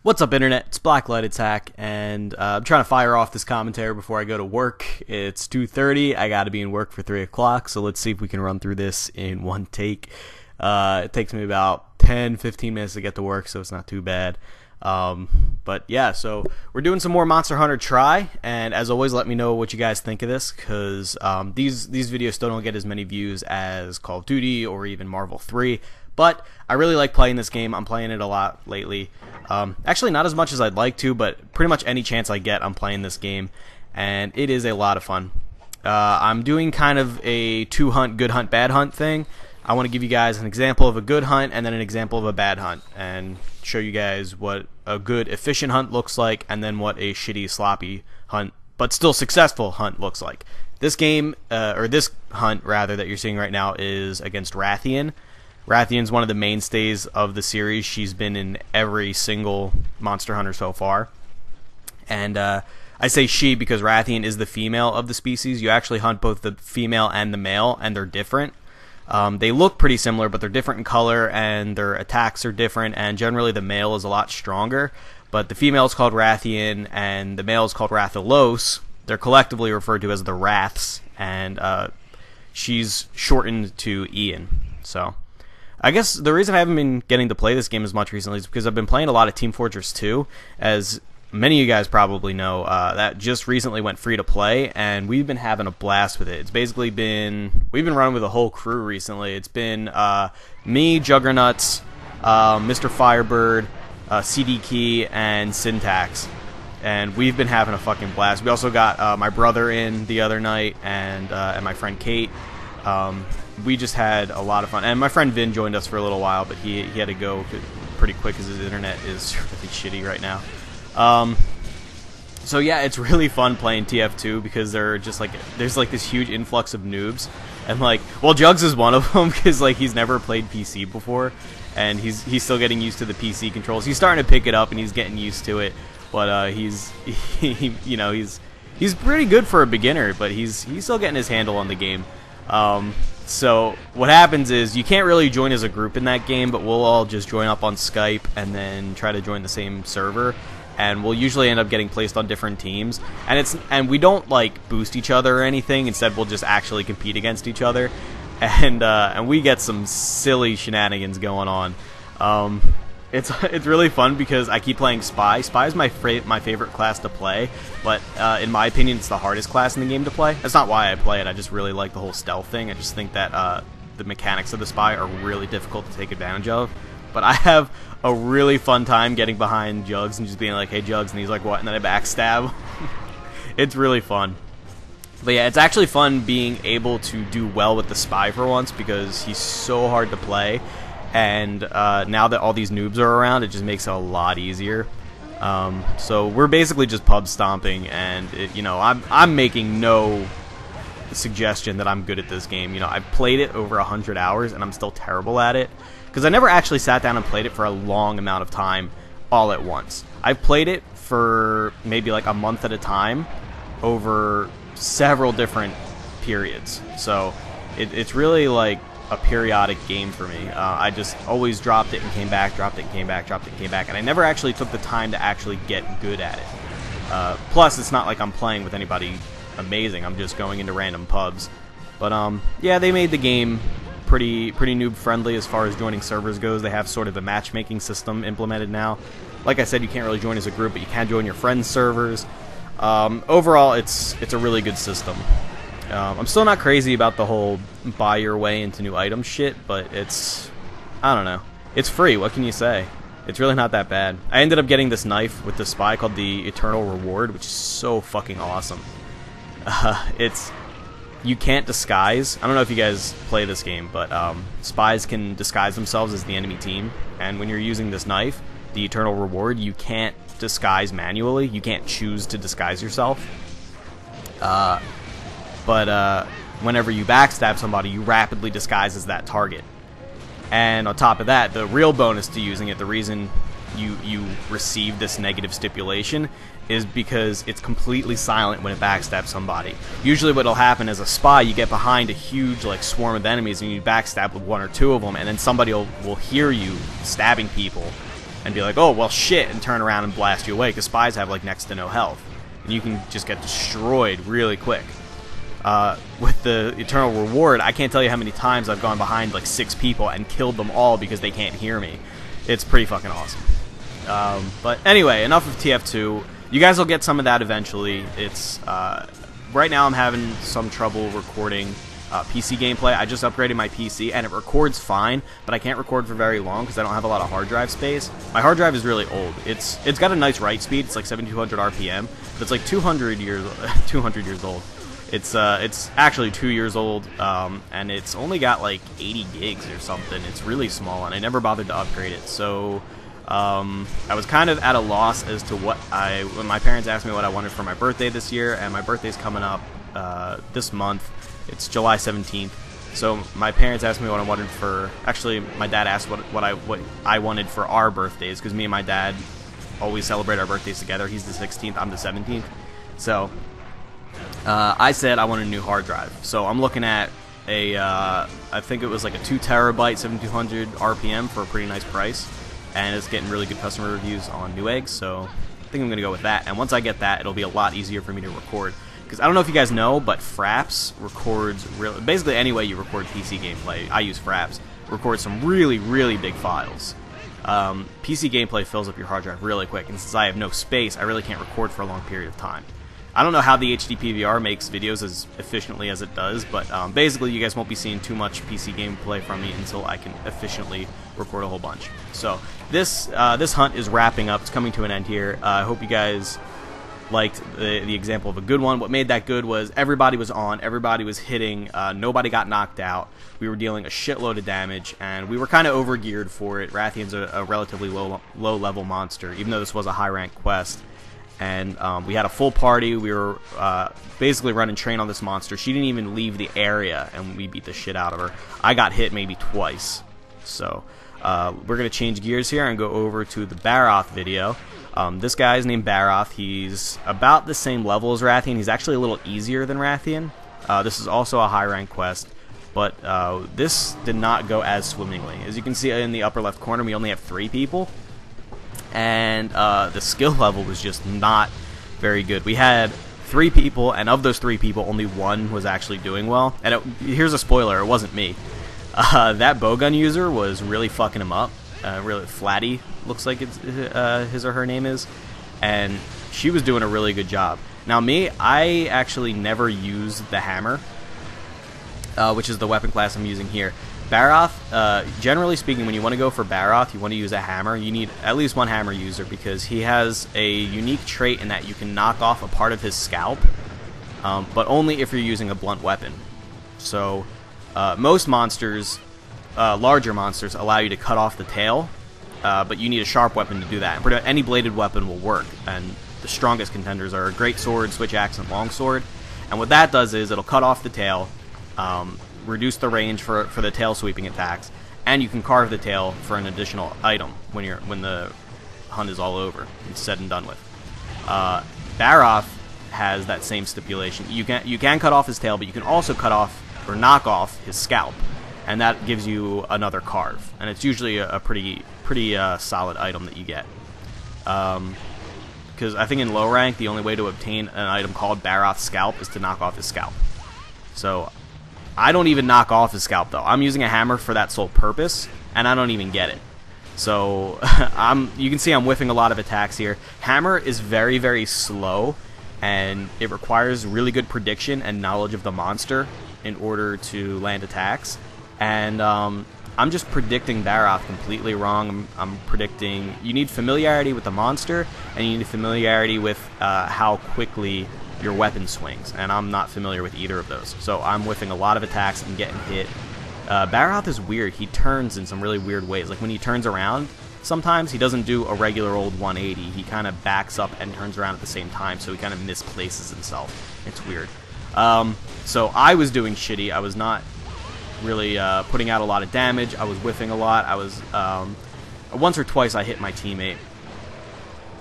What's up, Internet? It's BlackLightAttack, and I'm trying to fire off this commentary before I go to work. It's 2:30. I got to be in work for 3 o'clock, so let's see if we can run through this in one take. It takes me about 10-15 minutes to get to work, so it's not too bad. But yeah, so we're doing some more Monster Hunter Try, and as always, let me know what you guys think of this, because these videos still don't get as many views as Call of Duty or even Marvel 3. But I really like playing this game. I'm playing it a lot lately. Actually, not as much as I'd like to, but pretty much any chance I get, I'm playing this game, and it is a lot of fun. I'm doing kind of a two hunt, good hunt, bad hunt thing. I want to give you guys an example of a good hunt and then an example of a bad hunt, and show you guys what a good, efficient hunt looks like, and then what a shitty, sloppy hunt, but still successful hunt looks like. This game, or this hunt, rather, that you're seeing right now is against Rathian. Rathian's one of the mainstays of the series. She's been in every single Monster Hunter so far. And I say she because Rathian is the female of the species. You actually hunt both the female and the male, and they're different. They look pretty similar, but they're different in color, and their attacks are different, and generally the male is a lot stronger. But the female is called Rathian, and the male is called Rathalos. They're collectively referred to as the Wraths, and she's shortened to Ian. So I guess the reason I haven't been getting to play this game as much recently is because I've been playing a lot of Team Fortress 2, as many of you guys probably know. That just recently went free to play, and we've been having a blast with it. It's basically been, we've been running with a whole crew recently. It's been me, Juggernauts, Mr. Firebird, CD Key, and Syntax, and we've been having a fucking blast. We also got my brother in the other night, and my friend Kate. We just had a lot of fun, and my friend Vin joined us for a little while, but he had to go pretty quick because his internet is really shitty right now. So yeah, it's really fun playing TF2 because they're just like, there's like this huge influx of noobs, and like, well, Jugs is one of them because like he's never played PC before, and he's still getting used to the PC controls. He's starting to pick it up and he's getting used to it, but he's pretty good for a beginner, but he's still getting his handle on the game. So what happens is you can't really join as a group in that game, but we'll all just join up on Skype and then try to join the same server, and we'll usually end up getting placed on different teams, and we don't like boost each other or anything. Instead, we'll just actually compete against each other, and we get some silly shenanigans going on. It's really fun because I keep playing Spy. Spy is my favorite class to play, but in my opinion, it's the hardest class in the game to play. That's not why I play it. I just really like the whole stealth thing. I just think that the mechanics of the Spy are really difficult to take advantage of. But I have a really fun time getting behind Jugs and just being like, "Hey, Jugs," and he's like, "What?" And then I backstab. It's really fun. But yeah, it's actually fun being able to do well with the Spy for once because he's so hard to play. And now that all these noobs are around, it just makes it a lot easier. So we're basically just pub stomping, and I'm making no suggestion that I'm good at this game. I've played it over 100 hours, and I'm still terrible at it because I never actually sat down and played it for a long amount of time all at once. I've played it for maybe like a month at a time over several different periods. So it's really like a periodic game for me. I just always dropped it and came back, dropped it and came back, dropped it and came back, and I never actually took the time to actually get good at it. Plus, it's not like I'm playing with anybody amazing. I'm just going into random pubs. But yeah, they made the game pretty noob friendly as far as joining servers goes. They have sort of a matchmaking system implemented now. Like I said, you can't really join as a group, but you can join your friends' servers. Overall, it's a really good system. I'm still not crazy about the whole buy your way into new item shit, but I don't know. It's free, what can you say? It's really not that bad. I ended up getting this knife with the Spy called the Eternal Reward, which is so fucking awesome. You can't disguise. I don't know if you guys play this game, but Spies can disguise themselves as the enemy team, and when you're using this knife, the Eternal Reward, you can't disguise manually. You can't choose to disguise yourself. But whenever you backstab somebody, you rapidly disguise as that target. And on top of that, the real bonus to using it, the reason you receive this negative stipulation, is because it's completely silent when it backstabs somebody. Usually what'll happen as a Spy, you get behind a huge like swarm of enemies and you backstab with one or two of them, and then somebody will hear you stabbing people, and be like, oh, well, shit, and turn around and blast you away, because spies have, like, next to no health. And you can just get destroyed really quick. With the Eternal Reward, I can't tell you how many times I've gone behind, like, 6 people and killed them all because they can't hear me. It's pretty fucking awesome. But anyway, enough of TF2. You guys will get some of that eventually. It's, right now I'm having some trouble recording PC gameplay. I just upgraded my PC and it records fine, but I can't record for very long because I don't have a lot of hard drive space. My hard drive is really old. It's got a nice write speed. It's like 7200 RPM, but it's like 200 years old. It's actually 2 years old, and it's only got like 80 gigs or something. It's really small, and I never bothered to upgrade it. So I was kind of at a loss as to when my parents asked me what I wanted for my birthday this year, and my birthday's coming up this month. It's July 17th. So my parents asked me what I wanted for. Actually, my dad asked what I wanted for our birthdays, because me and my dad always celebrate our birthdays together. He's the 16th, I'm the 17th. So I said I want a new hard drive. So I'm looking at I think it was like a 2 terabyte 7200 RPM for a pretty nice price, and it's getting really good customer reviews on Newegg. So I think I'm gonna go with that. And once I get that, it'll be a lot easier for me to record. Because I don't know if you guys know, but Fraps records basically any way you record PC gameplay. I use Fraps. Records some really, really big files. PC gameplay fills up your hard drive really quick, and since I have no space, I really can't record for a long period of time. I don't know how the HD PVR makes videos as efficiently as it does, but basically you guys won't be seeing too much PC gameplay from me until I can efficiently record a whole bunch. So this hunt is wrapping up. It's coming to an end here. I hope you guys liked the example of a good one. What made that good was everybody was on, everybody was hitting, nobody got knocked out. We were dealing a shitload of damage, and we were kind of overgeared for it. Rathian's a relatively low-level monster, even though this was a high-rank quest. And we had a full party. We were basically running train on this monster. She didn't even leave the area, and we beat the shit out of her. I got hit maybe twice. So we're going to change gears here and go over to the Barioth video. This guy's named Barioth. He's about the same level as Rathian. He's actually a little easier than Rathian. This is also a high-rank quest, but this did not go as swimmingly. As you can see in the upper left corner, we only have 3 people, and the skill level was just not very good. We had 3 people, and of those 3 people, only 1 was actually doing well. And here's a spoiler, it wasn't me. That bowgun user was really fucking him up. Really Flatty looks like it's his or her name is, and she was doing a really good job. Now me, I actually never used the hammer, which is the weapon class I'm using here. Barioth, generally speaking, when you want to go for Barioth, you want to use a hammer. You need at least 1 hammer user, because he has a unique trait in that you can knock off a part of his scalp, but only if you're using a blunt weapon. So most monsters, larger monsters, allow you to cut off the tail, but you need a sharp weapon to do that. And any bladed weapon will work, and the strongest contenders are a great sword, switch axe, and longsword. And what that does is it'll cut off the tail, reduce the range for the tail sweeping attacks, and you can carve the tail for an additional item when the hunt is all over. It's said and done with. Barioth has that same stipulation. You can cut off his tail, but you can also cut off or knock off his scalp, and that gives you another carve, and it's usually a pretty solid item that you get. Because I think in low rank, the only way to obtain an item called Barioth Scalp is to knock off his scalp. So I don't even knock off his scalp, though. I'm using a hammer for that sole purpose, and I don't even get it. So you can see I'm whiffing a lot of attacks here. Hammer is very, very slow, and it requires really good prediction and knowledge of the monster in order to land attacks. And I'm just predicting Barioth completely wrong. I'm predicting you need familiarity with the monster, and you need familiarity with how quickly your weapon swings, and I'm not familiar with either of those. So I'm whiffing a lot of attacks and getting hit. Barioth is weird. He turns in some really weird ways. Like when he turns around, sometimes he doesn't do a regular old 180. He kind of backs up and turns around at the same time, so he kind of misplaces himself. It's weird. So I was doing shitty. I was not really putting out a lot of damage. I was whiffing a lot. I was once or twice I hit my teammate,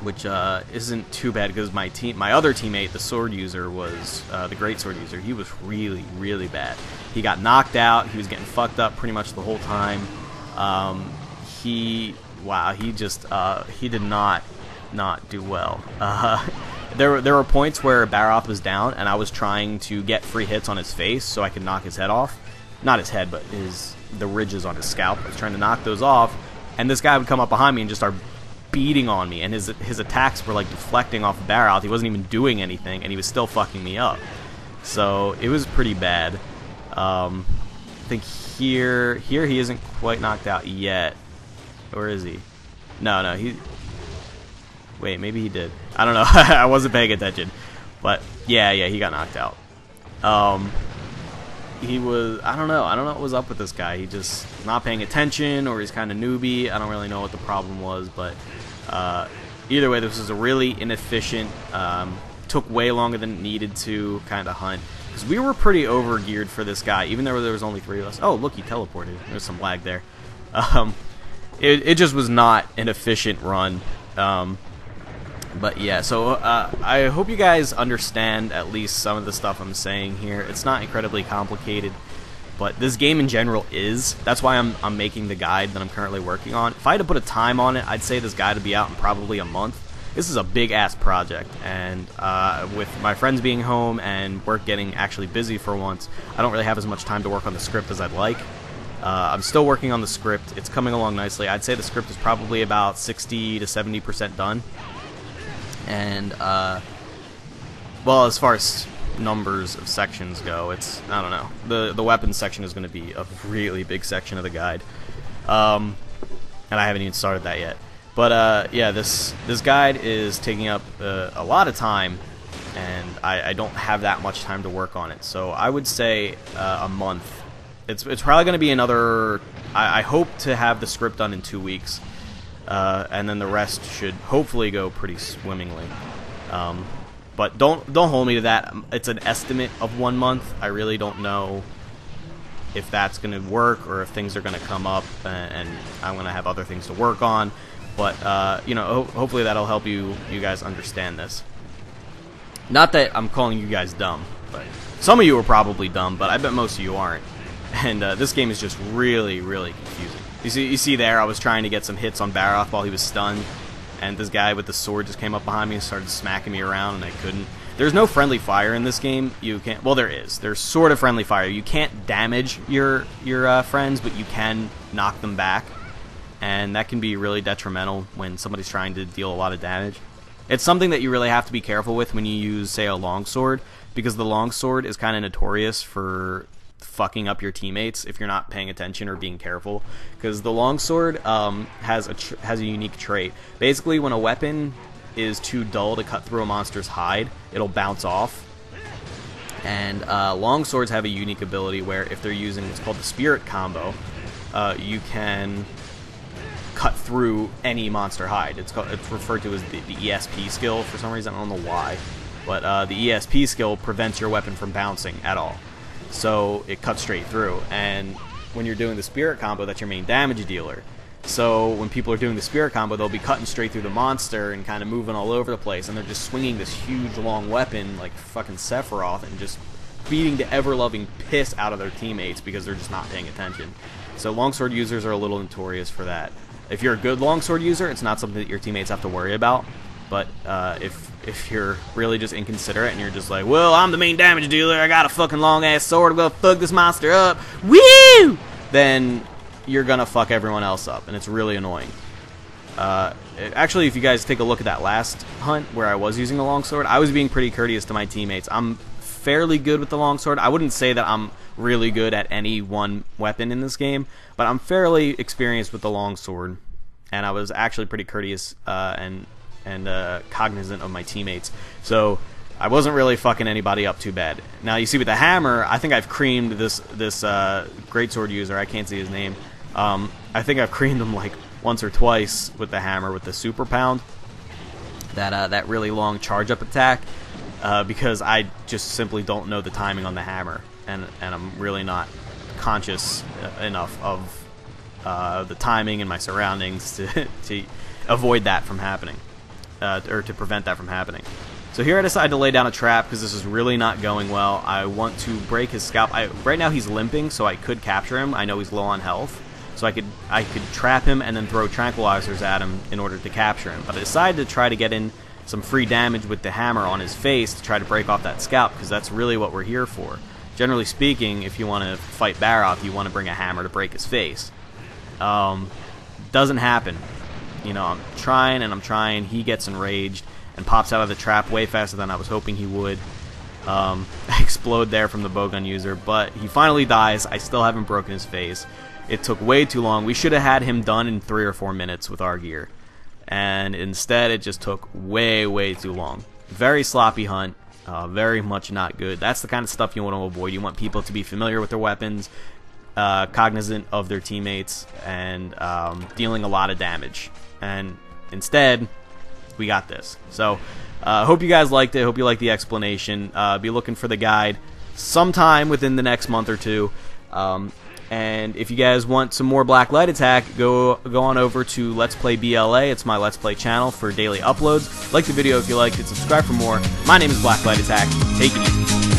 which isn't too bad because my other teammate, the sword user, was the great sword user. He was really, really bad. He got knocked out. He was getting fucked up pretty much the whole time. He wow, he just he did not do well. There were points where Barioth was down, and I was trying to get free hits on his face so I could knock his head off. Not his head, but the ridges on his scalp. I was trying to knock those off, and this guy would come up behind me and just start beating on me, and his attacks were like deflecting off of Barioth. He wasn't even doing anything, and he was still fucking me up. So it was pretty bad. I think here he isn't quite knocked out yet. Or is he? No, he... Wait, maybe he did. I don't know. I wasn't paying attention. But, yeah, he got knocked out. He was... I don't know what was up with this guy. He just not paying attention, or he's kind of newbie. I don't really know what the problem was, but... either way, this was a really inefficient... took way longer than it needed to kind of hunt. Because we were pretty over-geared for this guy, even though there was only 3 of us. Oh, look, he teleported. There's some lag there. It just was not an efficient run. But yeah, so I hope you guys understand at least some of the stuff I'm saying here. It's not incredibly complicated, but this game in general is. That's why I'm making the guide that I'm currently working on. If I had to put a time on it, I'd say this guide would be out in probably a month. This is a big-ass project, and with my friends being home and work getting actually busy for once, I don't really have as much time to work on the script as I'd like. I'm still working on the script. It's coming along nicely. I'd say the script is probably about 60 to 70% done. And, well, as far as numbers of sections go, it's, I don't know. The weapons section is going to be a really big section of the guide. And I haven't even started that yet. But, yeah, this guide is taking up a lot of time, and I don't have that much time to work on it. So I would say a month. It's probably going to be another... I hope to have the script done in 2 weeks, and then the rest should hopefully go pretty swimmingly. But don't hold me to that. It's an estimate of 1 month. I really don't know if that's going to work or if things are going to come up and I'm going to have other things to work on. But, you know, hopefully that'll help you guys understand this. Not that I'm calling you guys dumb, but some of you are probably dumb, but I bet most of you aren't. And this game is just really, really confusing. You see there, I was trying to get some hits on Barioth while he was stunned, and this guy with the sword just came up behind me and started smacking me around, and I couldn't. There's no friendly fire in this game. You can't. Well, there is. There's sort of friendly fire. You can't damage your friends, but you can knock them back, and that can be really detrimental when somebody's trying to deal a lot of damage. It's something that you really have to be careful with when you use, say, a longsword, because the longsword is kind of notorious for fucking up your teammates if you're not paying attention or being careful. Because the longsword has a unique trait. Basically, when a weapon is too dull to cut through a monster's hide, it'll bounce off. And longswords have a unique ability where if they're using what's called the spirit combo, you can cut through any monster hide. It's referred to as the ESP skill for some reason. I don't know why, but the ESP skill prevents your weapon from bouncing at all, so it cuts straight through. And when you're doing the spirit combo, that's your main damage dealer. So when people are doing the spirit combo, they'll be cutting straight through the monster and kind of moving all over the place, and they're just swinging this huge long weapon like fucking Sephiroth and just beating the ever-loving piss out of their teammates because they're just not paying attention. So longsword users are a little notorious for that. If you're a good longsword user, it's not something that your teammates have to worry about. But if you're really just inconsiderate and you're just like, well, I'm the main damage dealer, I got a fucking long-ass sword, I'm gonna fuck this monster up, woo! Then you're gonna fuck everyone else up, and it's really annoying. Actually, if you guys take a look at that last hunt where I was using a longsword, I was being pretty courteous to my teammates. I'm fairly good with the longsword. I wouldn't say that I'm really good at any one weapon in this game, but I'm fairly experienced with the longsword, and I was actually pretty courteous and cognizant of my teammates. So I wasn't really fucking anybody up too bad. Now you see with the hammer, I think I've creamed this greatsword user. I can't see his name. I think I've creamed him like once or twice with the hammer with the super pound. That really long charge up attack. Because I just simply don't know the timing on the hammer, and I'm really not conscious enough of the timing and my surroundings to avoid that from happening, or to prevent that from happening. So here I decided to lay down a trap because this is really not going well. I want to break his scalp. Right now he's limping, so I could capture him. I know he's low on health, so I could trap him and then throw tranquilizers at him in order to capture him. But I decided to try to get in some free damage with the hammer on his face to try to break off that scalp, because that's really what we're here for. Generally speaking, if you want to fight Barroth, you want to bring a hammer to break his face. Doesn't happen. You know, I'm trying and I'm trying. He gets enraged and pops out of the trap way faster than I was hoping he would. Explode there from the bowgun user, but he finally dies. I still haven't broken his face. It took way too long. We should have had him done in 3 or 4 minutes with our gear, and instead it just took way too long. Very sloppy hunt, very much not good. That's the kind of stuff you want to avoid. You want people to be familiar with their weapons, cognizant of their teammates, and dealing a lot of damage. And instead, we got this. So hope you guys liked it. Hope you liked the explanation. Be looking for the guide sometime within the next month or two. And if you guys want some more BlackLightAttack, go on over to Let's Play B.L.A. It's my Let's Play channel for daily uploads. Like the video if you liked it. Subscribe for more. My name is BlackLightAttack. Take it easy.